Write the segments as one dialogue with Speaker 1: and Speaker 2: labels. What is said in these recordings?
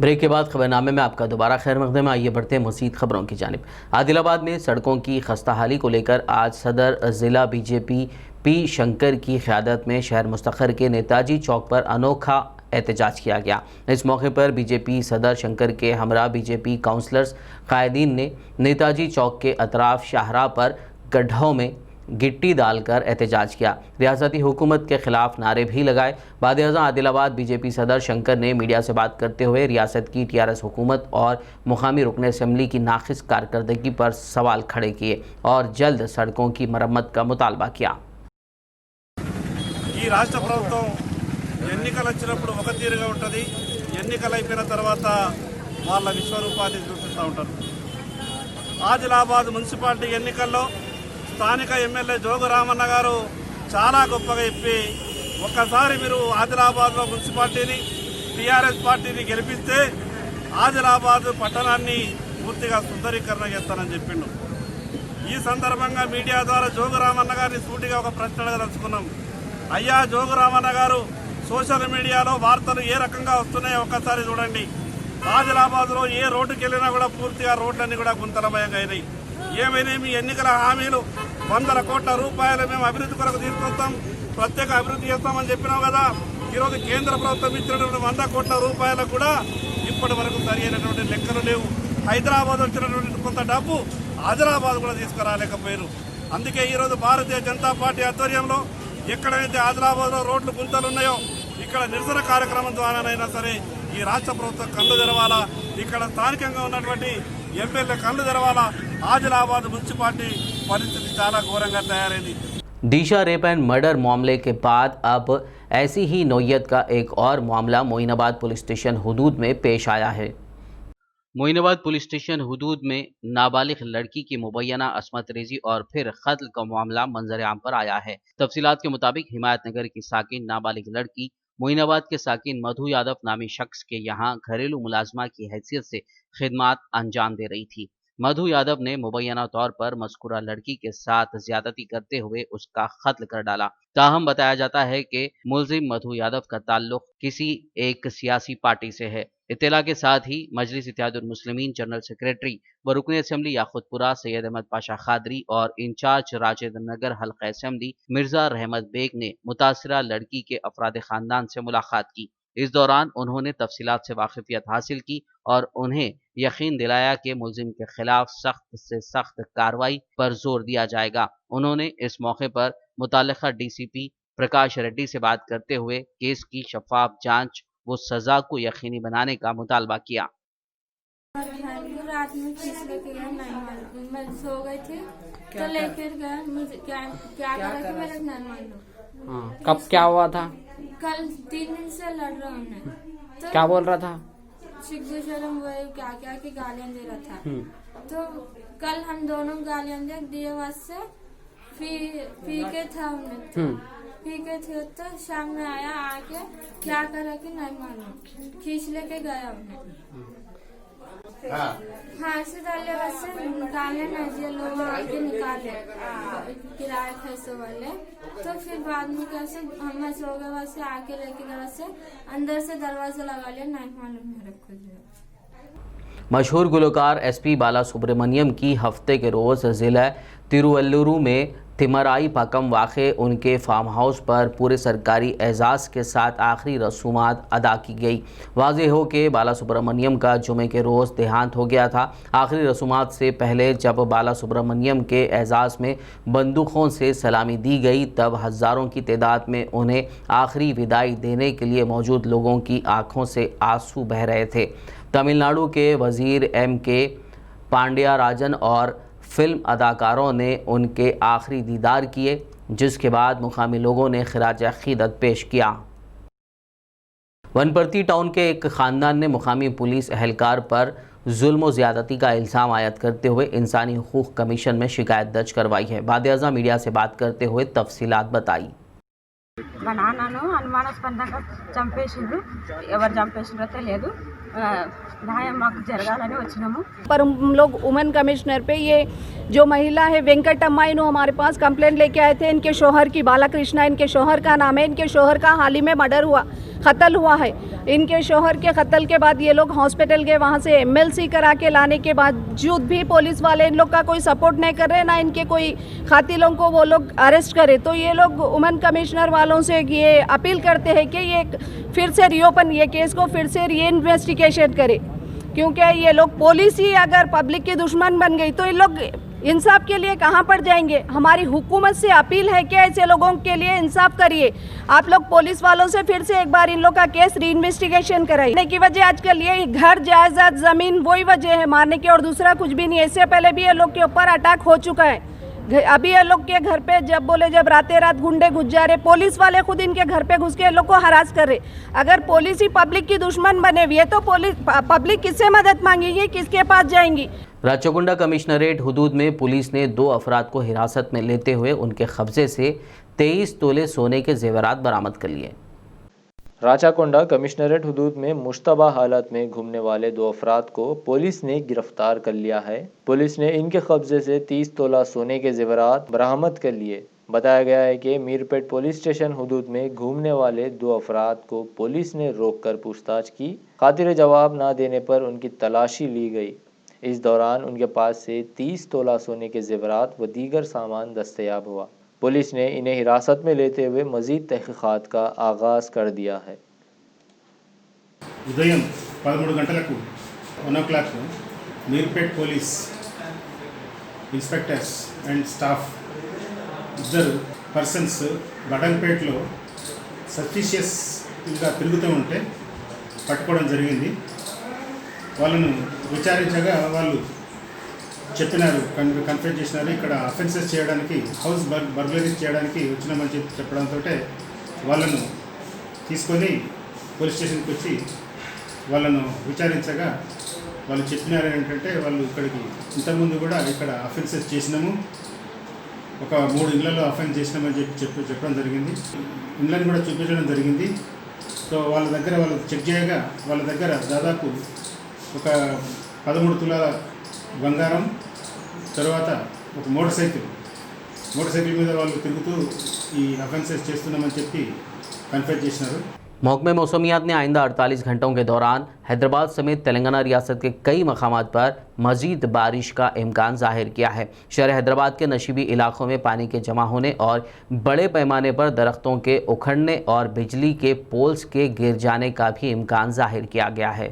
Speaker 1: Break के बाद खबरनामे में आपका दोबारा खैर मकदम है। आइए बढ़ते हैं मज़ीद खबरों की जानिब। आदिलाबाद में सड़कों की खस्ताहाली को लेकर आज सदर ज़िला बीजेपी पी शंकर की क़यादत में शहर मुस्तखर के नेताजी चौक पर अनोखा एहतजाज किया गया। इस मौके पर बीजेपी सदर शंकर के हमरा बीजेपी काउंसलर्स कायदीन ने नेताजी चौक के अतराफ शाहराह पर गड्ढों में गिट्टी डालकर एहतजाज किया। रियासती हुकूमत के खिलाफ नारे भी लगाए। वाद-ए-आज़म आदिलाबाद बीजेपी सदर शंकर ने मीडिया से बात करते हुए रियासत की टीआरएस हुकूमत और मुकामी रुकन असम्बली की नाक़िस कारकर्दगी पर सवाल खड़े किए और जल्द सड़कों की मरम्मत का मुतालबा किया।
Speaker 2: ఈ రాష్ట్ర ప్రభుత్వం ఎన్నికలు వచ్చినప్పుడు ఒక తీరుగా ఉంటుంది, ఎన్నికలు అయిపోయిన తర్వాత వాళ్ళ విశ్వరూపాన్ని చూపిస్తూ ఉంటారు. ఆదిలాబాద్ మున్సిపాలిటీ ఎన్నికల్లో స్థానిక ఎమ్మెల్యే జోగు రామన్న గారు చాలా గొప్పగా చెప్పి ఒక్కసారి మీరు ఆదిలాబాద్లో మున్సిపాలిటీని టీఆర్ఎస్ పార్టీని గెలిపిస్తే ఆదిలాబాద్ పట్టణాన్ని పూర్తిగా సుందరీకరణ చేస్తానని చెప్పిండు. ఈ సందర్భంగా మీడియా ద్వారా జోగు రామన్న గారిని సూటిగా ఒక ప్రశ్న అడగదలుచుకున్నాం. అయ్యా జోగు రామన్న గారు, సోషల్ మీడియాలో వార్తలు ఏ రకంగా వస్తున్నాయో ఒక్కసారి చూడండి. ఆదిలాబాద్లో ఏ రోడ్డుకి వెళ్ళినా కూడా పూర్తిగా రోడ్లన్నీ కూడా గుంతలమయంగా అయినాయి. ఏమైనా మీ ఎన్నికల హామీలు 100 కోట్ల రూపాయలు మేము అభివృద్ధి కొరకు తీసుకొస్తాం, ప్రత్యేక అభివృద్ధి చేస్తామని చెప్పినావు కదా. ఈరోజు కేంద్ర ప్రభుత్వం ఇచ్చినటువంటి 100 కోట్ల రూపాయలకు కూడా ఇప్పటి వరకు సరైనటువంటి లెక్కలు లేవు. హైదరాబాద్ వచ్చినటువంటి కొంత డబ్బు ఆదిలాబాద్ కూడా తీసుకురాలేకపోయారు. అందుకే ఈరోజు భారతీయ జనతా పార్టీ ఆధ్వర్యంలో ఎక్కడైతే ఆదిలాబాద్లో రోడ్లు గుంతలు ఉన్నాయో ఇక్కడ నిరసన కార్యక్రమం ద్వారానైనా సరే ఈ రాష్ట్ర ప్రభుత్వం కళ్ళు తెరవాలా, ఇక్కడ స్థానికంగా ఉన్నటువంటి ఎమ్మెల్యే కళ్ళు తెరవాలా. आदिलाबाद म्यूनसिपालिटी परिस्थिति చాలా ఘోరంగా తయారైంది.
Speaker 1: दिशा रेप एंड मर्डर मामले के बाद अब ऐसी ही नौयत का एक और मामला मोइनाबाद पुलिस स्टेशन हुदूद में पेश आया है। मोइनाबाद पुलिस स्टेशन हुदूद में नाबालिग लड़की की मुबैना अस्मत रेजी और फिर कत्ल का मामला मंजर आम पर आया है। तफसीलात के मुताबिक हिमायत नगर की साकिन नाबालिग लड़की मोइनाबाद के साकिन मधु यादव नामी शख्स के यहाँ घरेलू मुलाजमा की हैसियत से खिदमात अंजाम दे रही थी। मधु यादव ने मुबैना तौर पर मज़कूरा लड़की के साथ ज्यादती करते हुए उसका कत्ल कर डाला। ताहम बताया जाता है कि मुलजिम मधु यादव का ताल्लुक किसी एक सियासी पार्टी से है। इत्तला के साथ ही मजलिस इत्तेहादुल मुस्लिमीन जनरल सेक्रेटरी व रुकन असम्बली याकुतपुरा सैयद अहमद पाशा खादरी और इंचार्ज राजेंद्र नगर हल्का असम्बली मिर्जा रहमत बेग ने मुतासरा लड़की के अफराद खानदान से मुलाकात की। इस दौरान उन्होंने तफसीलात से वाकिफियत हासिल की और उन्हें यकीन दिलाया कि मुलजिम के खिलाफ सख्त से सख्त कार्रवाई पर जोर दिया जाएगा। उन्होंने इस मौके पर मुताल्लिका डीसीपी प्रकाश रेड्डी से बात करते हुए केस की शफाफ जांच व सजा को यकीनी बनाने का मुतालबा किया।
Speaker 3: रात में फीस लेके गया, मैं सो गई थी तो लेकर गया। मुझे क्या क्या करा कि मेरा नहीं मालूम।
Speaker 4: कब क्या हुआ था?
Speaker 3: कल 3 दिन से लड़ रहा हूँ। तो
Speaker 4: क्या बोल रहा था?
Speaker 3: शिकू शर्म वही क्या क्या की गालियाँ दे रहा था। तो कल हम दोनों गालियाँ दिए वास्ते पी के था हमने। पी के थे तो शाम में आया, आके क्या करा कि नहीं मालूम, खींच लेके गया उन्हें। हाँ ऐसे डाले वैसे निकाले नजिया लोग आके निकाले किराए पैसे वाले। तो फिर बाद में कैसे हम सो गए, वैसे आके लेके गए, वैसे अंदर से दरवाजा लगा लिया, नहीं मालूम मेरे को।
Speaker 1: मशहूर गुलकार एसपी बाला सुब्रमण्यम की हफ्ते के रोज़ ज़िला तिरुवल्लुर में तिमराई पकम वाक़े उनके फार्म हाउस पर पूरे सरकारी एजाज़ के साथ आखिरी रसूमात अदा की गई। वाज़ेह हो कि बाला सुब्रमण्यम का जुमे के रोज़ देहांत हो गया था। आखिरी रसूमात से पहले जब बाला सुब्रमण्यम के एजाज़ में बंदूकों से सलामी दी गई तब हज़ारों की तादाद में उन्हें आखिरी विदाई देने के लिए मौजूद लोगों की आँखों से आंसू बह रहे थे। तमिलनाडु के वज़ीर M.K. पांड्याराजन और फिल्म अदाकारों ने उनके आखिरी दीदार किए, जिसके बाद मुकामी लोगों ने खिराज अक़ीदत पेश किया। वनपर्ती टाउन के एक ख़ानदान ने मुकामी पुलिस एहलकार पर जुल्म व ज़्यादती का इल्ज़ाम आयद करते हुए इंसानी हुकूक़ कमीशन में शिकायत दर्ज करवाई है। वाद-ए-आज़म मीडिया से बात करते हुए तफसीलात बताई।
Speaker 5: మా నాన్నను అనుమానాస్పదంగా చంపేసిండ్రు. ఎవరు చంపేసిండ్రో తెలియదు.
Speaker 4: మాకు జరగాలని వచ్చినాము.
Speaker 5: पर हम लोग वुमेन कमिश्नर पे ये जो महिला है वेंकटम्मा इन्हों हमारे पास कंप्लेंट लेके आए थे। इनके शोहर की बालाकृष्णा इनके शोहर का नाम है। इनके शोहर का हाल ही में मर्डर हुआ, कत्ल हुआ है। इनके शोहर के कत्ल के बाद ये लोग हॉस्पिटल गए, वहाँ से एमएलसी करा के लाने के बावजूद भी पुलिस वाले इन लोग का कोई सपोर्ट नहीं कर रहे, ना इनके कोई कातिलों को वो लोग अरेस्ट करे। तो ये लोग वुमेन कमिश्नर वालों से ये अपील करते हैं कि ये फिर से रिओपन, ये केस को फिर से री इन्वेस्टिगेशन करे, क्योंकि ये लोग पुलिस ही अगर पब्लिक की दुश्मन बन गई तो ये लोग इंसाफ के लिए कहाँ पर जाएंगे। हमारी हुकूमत से अपील है कि ऐसे लोगों के लिए इंसाफ करिए। आप लोग पुलिस वालों से फिर से एक बार इन लोग का केस री इन्वेस्टिगेशन कराइए। की वजह आजकल ये घर जायदाद जमीन वही वजह है मारने की, और दूसरा कुछ भी नहीं है। इससे पहले भी ये लोग के ऊपर अटैक हो चुका है। अभी ये लोग के घर पे जब रात गुंडे घुस जा रहे, पुलिस वाले खुद इनके घर पे घुस के ये लोग को हरास कर रहे। अगर पुलिस ही पब्लिक की दुश्मन बने हुई है तो पब्लिक किससे मदद मांगेगी, किसके पास जाएंगी।
Speaker 1: राचोकुंडा कमिश्नरेट हुदूद में पुलिस ने 2 अफराद को हिरासत में लेते हुए उनके कब्जे से 23 तोले सोने के जेवरात बरामद कर लिए।
Speaker 6: राचाकोंडा कमिश्नरेट हुदूद में मुश्तबा हालत में घूमने वाले 2 अफराद को पुलिस ने गिरफ्तार कर लिया है। पुलिस ने इनके कब्जे से 30 तोला सोने के जेवरात बरामद कर लिए। बताया गया है कि मीरपेट पुलिस स्टेशन हुदूद में घूमने वाले 2 अफराद को पुलिस ने रोककर पूछताछ की। खातिर जवाब न देने पर उनकी तलाशी ली गई। इस दौरान उनके पास से 30 तोला सोने के जेवरात व दीगर सामान दस्तयाब हुआ। पुलिस ने इन्हें हिरासत में लेते हुए मजीद तहकीकात का आगाज कर दिया है।
Speaker 7: ఉదయం 13 గంటలకు 1 o'clock Meerpet police inspectors and staff ఇద్దరు పర్సన్స్ బడంపేట్లో సస్పిషియస్గా తిరుగుతూ ఉంటే పట్టుకోవడం జరిగింది. వాళ్ళను విచారించగా వాళ్ళు చెప్పినారు, కన్ఫెస్ చేసినారు, ఇక్కడ అఫెన్సెస్ చేయడానికి హౌస్ బర్గ్లరీస్ చేయడానికి వచ్చినామని చెప్పడంతో వాళ్ళను తీసుకొని పోలీస్ స్టేషన్కి వచ్చి వాళ్ళను విచారించగా వాళ్ళు చెప్పినారు ఏంటంటే వాళ్ళు ఇక్కడికి ఇంతకుముందు కూడా ఇక్కడ అఫెన్సెస్ చేసినాము, ఒక 3 ఇళ్లలో అఫెన్స్ చేసినామని చెప్పడం జరిగింది. ఇళ్ళని కూడా చూపించడం జరిగింది. సో వాళ్ళ దగ్గర వాళ్ళు చెక్ చేయగా వాళ్ళ దగ్గర దాదాపు ఒక 13 తులాల బంగారం, తర్వాత ఒక మోటార్ సైకిల్ మీద వాళ్ళు తిరుగుతూ ఈ అఫెన్సెస్ చేస్తున్నామని చెప్పి కన్ఫెస్ చేసినారు.
Speaker 1: महकमे मौसमियात ने आइंदा 48 घंटों के दौरान हैदराबाद समेत तेलंगाना रियासत के कई मकामात पर मजीद बारिश का इम्कान जाहिर किया है। शहर हैदराबाद के नशीबी इलाकों में पानी के जमा होने और बड़े पैमाने पर दरख्तों के उखड़ने और बिजली के पोल्स के गिर जाने का भी इम्कान जाहिर किया गया है।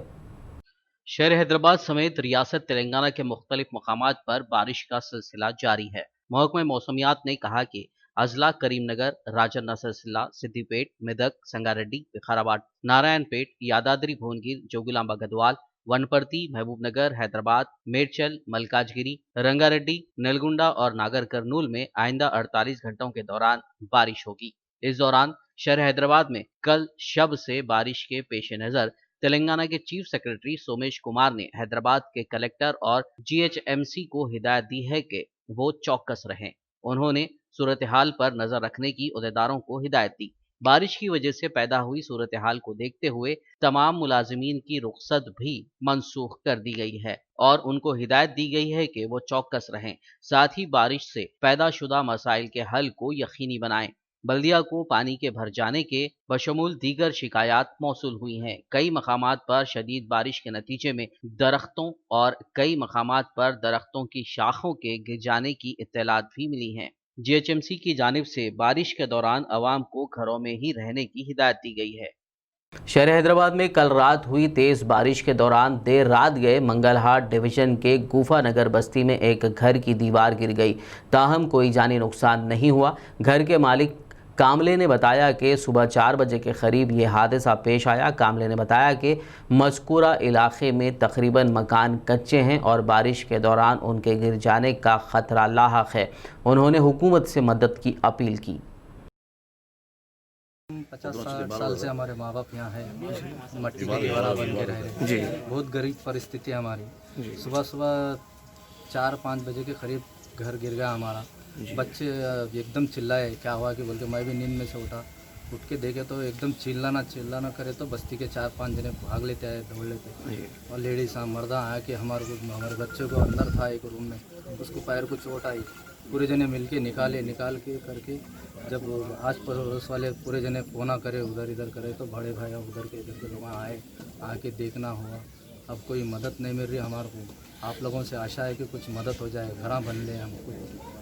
Speaker 1: शहर हैदराबाद समेत रियासत तेलंगाना के मुख्तलिफ मकामात पर बारिश का सिलसिला जारी है। महकमे मौसमियात ने कहा कि अजला, करीमनगर, राजन्ना सिलसिला, सिद्दीपेट, मेदक, संगारेड्डी, विखाराबाद, नारायणपेट, यादाद्री भुवनगिर, जोगिलांबा गदवाल, वनपर्ती, महबूबनगर, हैदराबाद, मेडचल, मलकाजगिरी, रंगारेड्डी, नलगुंडा और नागर कर्नूल में आइंदा 48 घंटों के दौरान बारिश होगी। इस दौरान शहर हैदराबाद में कल शब से बारिश के पेश नज़र तेलंगाना के चीफ सेक्रेटरी सोमेश कुमार ने हैदराबाद के कलेक्टर और GHMC को हिदायत दी है कि वो चौकस रहें। उन्होंने सूरत हाल पर नजर रखने की अहदेदारों को हिदायत दी। बारिश की वजह से पैदा हुई सूरत हाल को देखते हुए तमाम मुलाजिमीन की रुखसत भी मनसूख कर दी गई है और उनको हिदायत दी गई है कि वो चौकस रहें। साथ ही बारिश से पैदा शुदा मसाइल के हल को यकीनी बनाएं। बल्दिया को पानी के भर जाने के बशमूल दीगर शिकायत मौसूल हुई हैं। कई मकामात पर शदीद बारिश के नतीजे में दरख्तों और कई मकामात पर दरख्तों की शाखों के गिर जाने की इत्तलात भी मिली हैं। GHMC की जानिब से बारिश के दौरान अवाम को घरों में ही रहने की हिदायत दी गई है। शहर हैदराबाद में कल रात हुई तेज़ बारिश के दौरान देर रात गए मंगलहाट डिवीजन के गुफा नगर बस्ती में एक घर की दीवार गिर गई, ताहम कोई जानी नुकसान नहीं हुआ। घर के मालिक कामले ने बताया कि सुबह 4 बजे के करीब ये हादसा पेश आया। कामले ने बताया कि मज़कूरा इलाके में तकरीबन मकान कच्चे हैं और बारिश के दौरान उनके गिर जाने का ख़तरा लाहक है। उन्होंने हुकूमत से मदद की अपील की।
Speaker 8: 50-60 साल से हमारे माँ बाप यहाँ है, मट्टी की दीवारा बन के रह रहे जी। बहुत गरीब परिस्थिति है हमारी। सुबह 4-5 बजे के करीब घर गिर गया हमारा। बच्चे एकदम चिल्लाए, क्या हुआ कि बोल के मैं भी नींद में से उठा उठ के देखे तो एकदम चिल्लाना करे तो बस्ती के 4-5 जने भाग लेते आए, दौड़ लेते। और लेडीज मर्दा आया कि हमारे बच्चे को अंदर था एक रूम में, उसको पैर को चोट आई। पूरे जने मिलके निकाल के करके जब आस पड़ोस वाले पूरे जने फोना करे उधर इधर करे तो बड़े भाई उधर के लोग आके देखना हुआ। अब कोई मदद नहीं मिल रही हमारे को। आप लोगों से आशा है कि कुछ मदद हो जाए, घर बन ले हमको।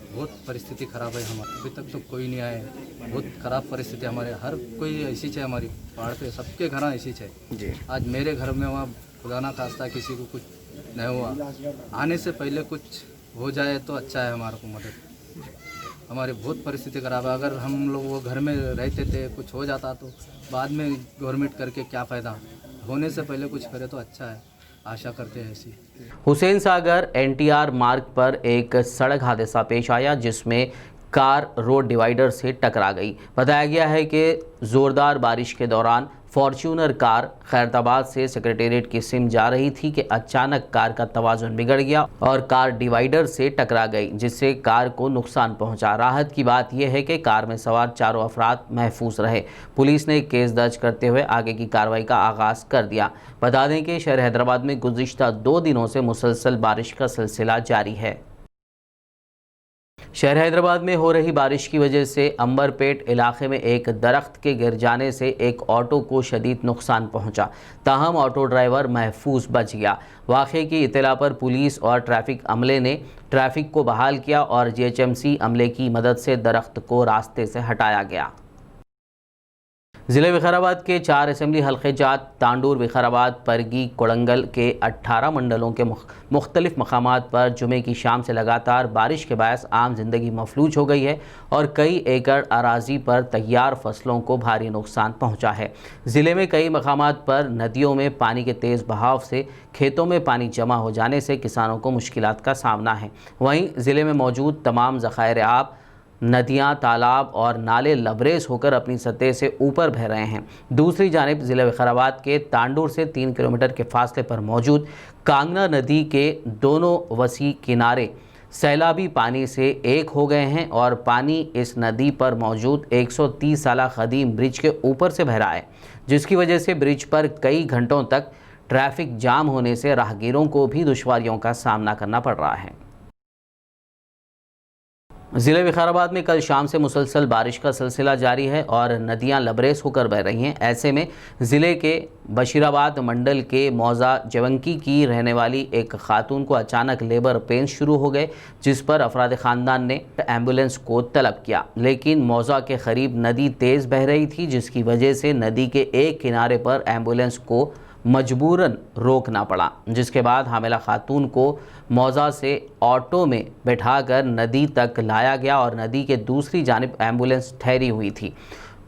Speaker 8: बहुत परिस्थिति ख़राब है हमारी, अभी तक तो कोई नहीं आए। बहुत ख़राब परिस्थिति हमारे, हर कोई ऐसी है हमारी पहाड़ पे, सबके घर ऐसी है जी। आज मेरे घर में वहाँ खुदा ना खास्ता किसी को कुछ नहीं हुआ, आने से पहले कुछ हो जाए तो अच्छा है हमारे को मदद। हमारी बहुत परिस्थिति ख़राब है। अगर हम लोग वो घर में रहते थे कुछ हो जाता तो बाद में गवर्नमेंट करके क्या फ़ायदा, होने से पहले कुछ करे तो अच्छा है, आशा करते हैं ऐसी।
Speaker 1: हुसैन सागर एनटीआर मार्ग पर एक सड़क हादसा पेश आया जिसमें कार रोड डिवाइडर से टकरा गई। बताया गया है कि ज़ोरदार बारिश के दौरान फॉर्च्यूनर कार खैरताबाद से सेक्रेटेरिएट की सिम जा रही थी कि अचानक कार का तवाज़ुन बिगड़ गया और कार डिवाइडर से टकरा गई, जिससे कार को नुकसान पहुंचा। राहत की बात यह है कि कार में सवार चारों अफराद महफूज रहे। पुलिस ने केस दर्ज करते हुए आगे की कार्रवाई का आगाज़ कर दिया। बता दें कि शहर हैदराबाद में गुज़िश्ता 2 दिनों से मुसलसल बारिश का सिलसिला जारी है। शहर हैदराबाद में हो रही बारिश की वजह से अंबरपेट इलाके में एक दरख्त के गिर जाने से एक ऑटो को शदीद नुकसान पहुंचा। ताहम ऑटो ड्राइवर महफूज बच गया। वाक़े की इत्तला पर पुलिस और ट्रैफिक अमले ने ट्रैफिक को बहाल किया और जीएचएमसी अमले की मदद से दरख्त को रास्ते से हटाया गया। ज़िले विकाराबाद के 4 असेंबली हल्के जात तांडूर, विकाराबाद, परगी, कोड़ंगल के 18 मंडलों के मुख्तलिफ मकामात पर जुमे की शाम से लगातार बारिश के बायस आम जिंदगी मफलूज हो गई है और कई एकड़ अराजी पर तैयार फसलों को भारी नुकसान पहुंचा है। ज़िले में कई मकामात पर नदियों में पानी के तेज़ बहाव से खेतों में पानी जमा हो जाने से किसानों को मुश्किलात का सामना है। वहीं ज़िले में मौजूद तमाम ज़खायर आब, नदियां, तालाब और नाले लबरेज होकर अपनी सतह से ऊपर बह रहे हैं। दूसरी जानिब ज़िले विकाराबाद के तांडूर से 3 किलोमीटर के फासले पर मौजूद कांगना नदी के दोनों वसी किनारे सैलाबी पानी से एक हो गए हैं और पानी इस नदी पर मौजूद 130 साला क़दीम ब्रिज के ऊपर से बह रहा है, जिसकी वजह से ब्रिज पर कई घंटों तक ट्रैफिक जाम होने से राहगीरों को भी दुश्वारियों का सामना करना पड़ रहा है। ज़िले विकाराबाद में कल शाम से मुसलसल बारिश का सिलसिला जारी है और नदियां लबरेज होकर बह रही हैं। ऐसे में ज़िले के बशीराबाद मंडल के मौजा जवंकी की रहने वाली एक खातून को अचानक लेबर पेन शुरू हो गए, जिस पर अफराद ख़ानदान ने एम्बुलेंस को तलब किया, लेकिन मौजा के करीब नदी तेज़ बह रही थी, जिसकी वजह से नदी के एक किनारे पर एम्बुलेंस को मजबूरन रोकना पड़ा, जिसके बाद हामिला खातून को मौजा से ऑटो में बैठाकर नदी तक लाया गया और नदी के दूसरी जानिब एम्बुलेंस ठहरी हुई थी।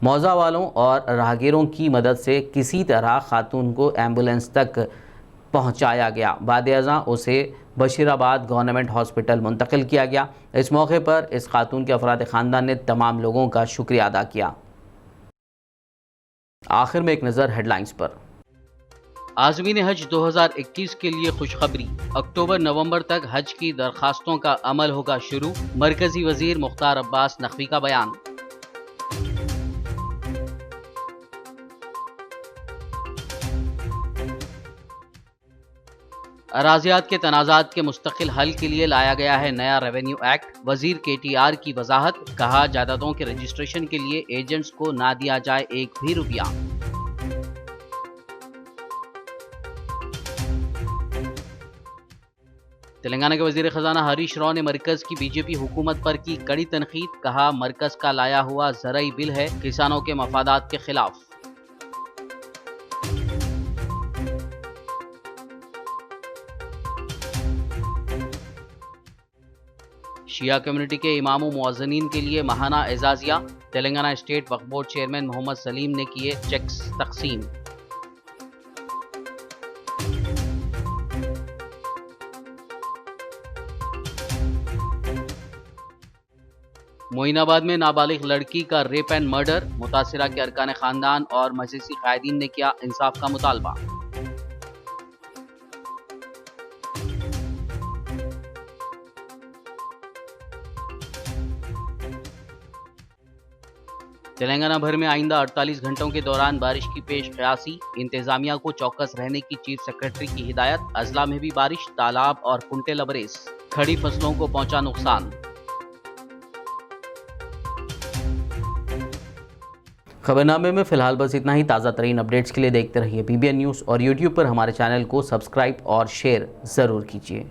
Speaker 1: मौजा वालों और राहगीरों की मदद से किसी तरह खातून को एम्बुलेंस तक पहुंचाया गया। बाद-ए-अज़ां उसे बशीराबाद गवर्नमेंट हॉस्पिटल मुंतकिल किया गया। इस मौके पर इस खातून के अफराद ख़ानदान ने तमाम लोगों का शुक्रिया अदा किया। आखिर में एक नज़र हेडलाइंस पर। आज़मीन हज 2021 के लिए खुशखबरी, अक्टूबर-नवंबर तक हज की दरखास्तों का अमल होगा शुरू। मरकजी वजीर मुख्तार अब्बास नकवी का बयान। अराज़ियात के तनाज़ात के मुस्तकिल हल के लिए लाया गया है नया रेवेन्यू एक्ट। वजीर KTR की वजाहत, कहा जायदादों के रजिस्ट्रेशन के लिए एजेंट्स को ना दिया जाए एक भी रुपया। तेलंगाना के वजीर खजाना हरीश राव ने मरकज की बीजेपी हुकूमत पर की कड़ी तनकीद, कहा मरकज का लाया हुआ ज़रई बिल है किसानों के मफादात के खिलाफ। शिया कम्युनिटी के इमामों मुअज़्ज़िनीन के लिए माहाना एजाजिया, तेलंगाना स्टेट वक्फ बोर्ड चेयरमैन मोहम्मद सलीम ने किए चेक्स तकसीम। मोइनाबाद में नाबालिग लड़की का रेप एंड मर्डर, मुतासिरा के अरकान खानदान और मजलिसी कायदीन ने किया इंसाफ का मुतालबा। तेलंगाना भर में आइंदा 48 घंटों के दौरान बारिश की पेश कयासी, इंतजामिया को चौकस रहने की चीफ सेक्रेटरी की हिदायत। अजला में भी बारिश, तालाब और कुंटे लबरेज, खड़ी फसलों को पहुंचा नुकसान। खबरनामे में फिलहाल बस इतना ही। ताज़ा तरीन अपडेट्स के लिए देखते रहिए PBN न्यूज़ और YouTube पर हमारे चैनल को सब्सक्राइब और शेयर ज़रूर कीजिए।